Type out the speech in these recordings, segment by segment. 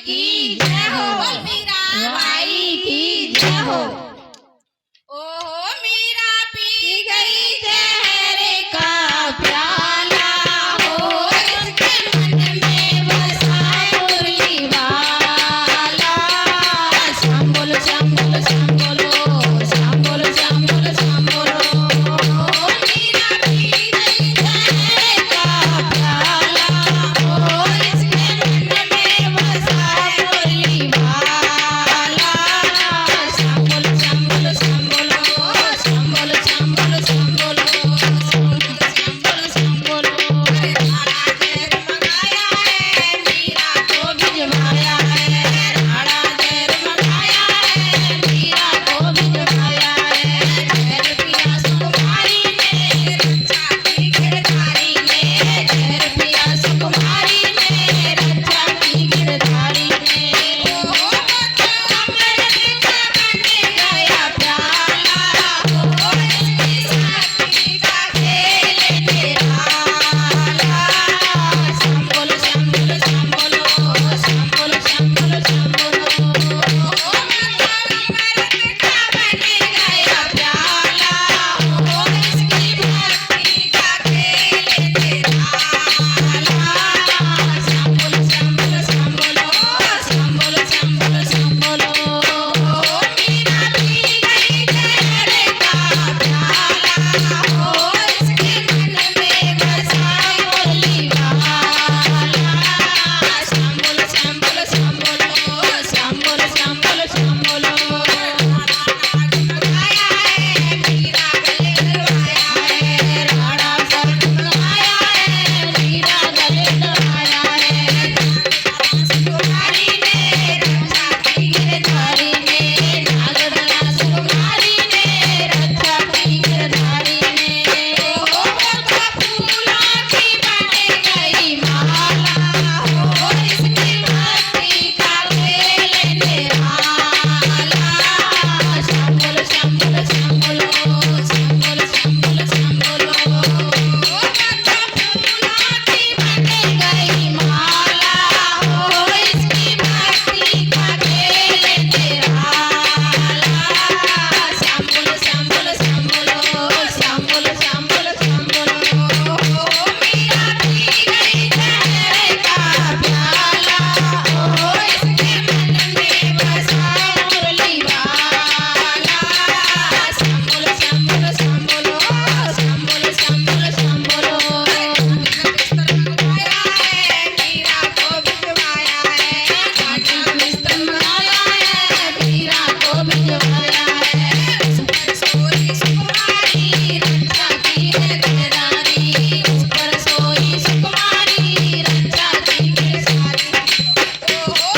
की जय हो, बोल मीरा बाई की जय हो। ओहो मीरा पी गई जहर का प्याला हो, इसके मन में बसा मुरली वाला। श्याम बोलो श्याम बोलो श्याम बोलो श्याम बोलो श्याम बोलो श्याम बोलो। मीरा पी गई जहर का प्याला हो, इसके मन में बसा मुरली वाला। श्याम बोलो श्याम बोलो श्याम बोलो श्याम बोलो श्याम बोलो श्याम बोलो श्याम बोलो श्याम बोलो। राणा जैर मंगाया है मीरा को भिजवाया है, राणा जैर मंगाया है मीरा को भिजवाया है। जहर पिया सुकुमारी ने रक्षा की गिरधारी ने, जहर पिया सुकुमारी ने रक्षा की गिरधारी ने। ओहो अमृत का बन गया प्याला हो, इसकी साथी का खेल निराला। श्याम बोलो श्याम बोलो श्याम बोलो श्याम बोलो श्याम बोलो श्याम बोलो। अमृत का बन गया प्याला हो, इसकी भक्ति का खेल निराला। श्याम बोलो श्याम बोलो श्याम बोलो श्याम बोलो श्याम बोलो श्याम बोलो। मीरा पी गई जहर का प्याला हो, इसके मन में बसा मुरली वाला। श्याम बोलो श्याम बोलो श्याम बोलो श्याम बोलो श्याम बोलो श्याम बोलो। राणा मंगाया है मीरा गले लगवाया है, राणा स्वर्ग मंगाया है मीरा गले लगवाया है। सुकुमारी ने रक्षा की गिरधारी ने, नागदला सुकुमारी ने रक्षा की गिरधारी ने। ओहो फूलों की बन गई माला हो, इसकी भक्ति का खेल निराला। श्याम बोलो श्याम बोलो श्याम बोलो श्याम बोलो श्याम बोलो श्याम बोलो। फूलों की बन गई माला हो, इसकी भक्ति का खेल निराला। श्याम बोलो श्याम बोलो श्याम बोलो श्याम बोलो श्याम बोलो श्याम बोलो। मीरा पी गई जहर का प्याला हो, इसके मन में बसा मुरली वाला। श्याम बोलो श्याम बोलो श्याम बोलो श्याम बोलो श्याम बोलो श्याम बोलो। बिस्तर मंगाया है मीरा को भिजवाया है, कांटा बिस्तर मंगाया है मीरा को भिजवाया है। उस पर सोई सुकुमारी रक्षा की है गिरधारी, उस पर सोई सुकुमारी रक्षा की गिरधारी। ओहो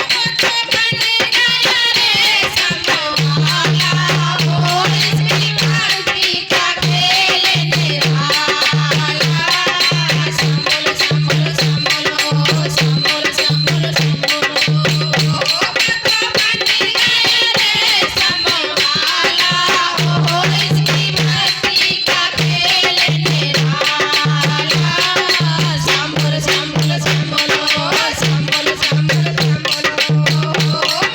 बन गया रे समवाला हो, इसकी भक्ति का खेल निराला। श्याम बोलो श्याम बोलो श्याम बोलो श्याम बोलो श्याम बोलो श्याम बोलो। बन गया रे समवाला हो, इसकी भक्ति का खेल निराला। श्याम बोलो श्याम बोलो श्याम बोलो श्याम बोलो श्याम बोलो श्याम बोलो।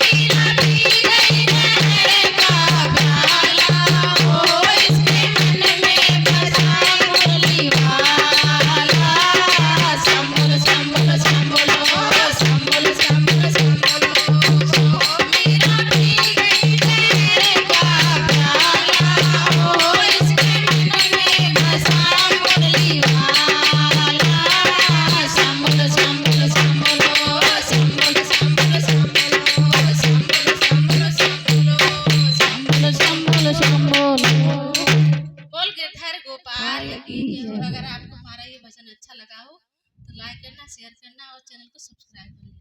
मीरा पी गई जहर का प्याला हो, इसके मन में बसा मुरली वाला। श्याम बोलो श्याम बोलो श्याम बोलो श्याम बोलो श्याम बोलो श्याम बोलो। मीरा पी गई जहर का प्याला हो, इसके मन में बसा मुरली वाला। श्याम बोलो श्याम बोलो श्याम बोलो श्याम बोलो श्याम बोलो श्याम बोलो श्याम बोलो श्याम बोलो श्याम बोलो श्याम बोलो श्याम बोलो। बोल गिरधर गोपाल की जय हो। अगर आपको हमारा ये भजन अच्छा लगा हो तो लाइक करना शेयर करना और चैनल को सब्सक्राइब कर लेना।